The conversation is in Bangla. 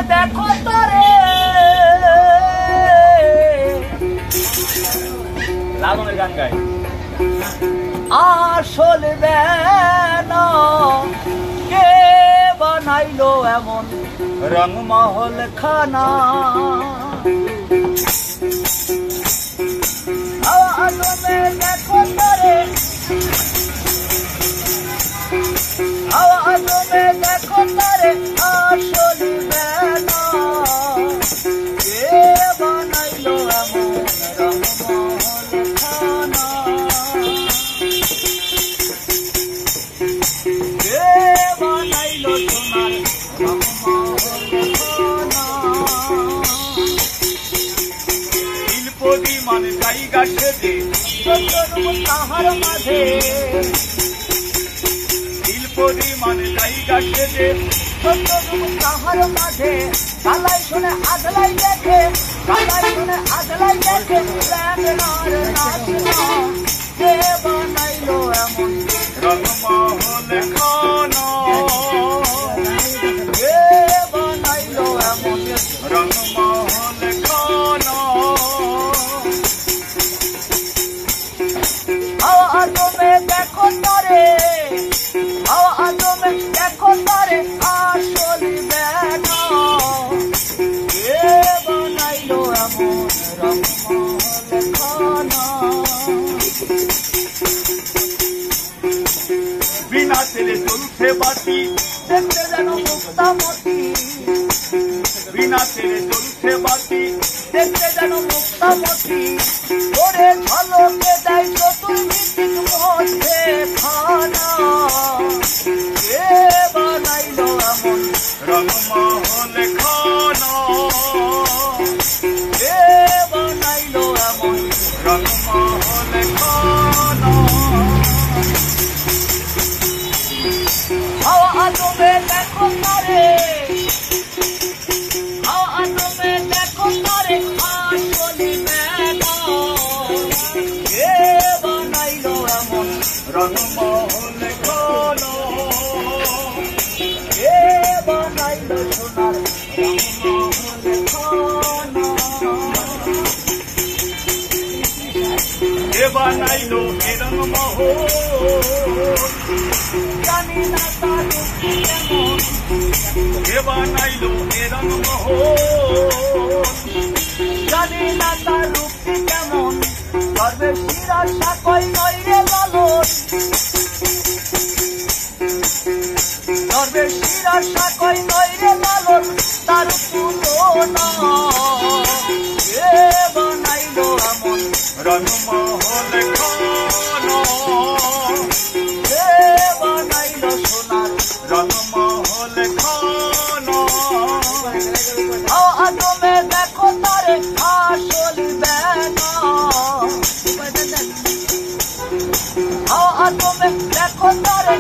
দেখো তারে লালনের গান গায় আসল বেনা কে বানাইলো এমন রংমহল খানা আওয়াজে দেখো তারে আওয়াজে দেখো তারে আসল বেনা কে বানাইলো এমন রংমহল খানা কে বানাইলো সোনার পরিমাণ জায়গা সেজে তাহার মাঝে দিল পরিমাণ জায়গা সেজে তাহার মাঝে গালাই শুনে আদলাই দেখে গালাই শুনে আদলাই দেখে কে বানাইলো এমন রংমহল খানা কে বানাইলো এমন রংমহল খানা আওয়াজে দেখো তারে আওয়াজে দেখো তারে আসল বেনা কে বানাইলো এমন রংমহল খানা বিনা তেলে চলছে বাতি দেখতে যেন মুক্তামতি বিনা তেলে চলছে বাতি দেখতে যেন মুক্তামতি ওরে ঝলকে দেয় চতুর্ভিত্তিক মধ্যে খানা কে বানাইলো এমন রংমহল খানা কে বানাইলো এমন রংমহল খানা আওয়াজে দেখো তারে আওয়াজে দেখো তারে আসল বেনা কে বানাইলো এমন রংমহল খানা কে বানাইলো সোনার রংমহল খানা কে বানাইলো এ রংমহল জানি না তার কেমন কে বানাইলো এ রংমহল জানি না তার রূপটি কেমন সর্বেশীর আশা কই নই রে লালন সর্বেশীর আশা কই নই রে লালন তার তুলনা কে বানাইলো এমন রংমহল খানা কে বানাইলো সোনার রংমহল খানা আওয়াজে দেখো তারে আসল বেনা আওয়াজে দেখো তারে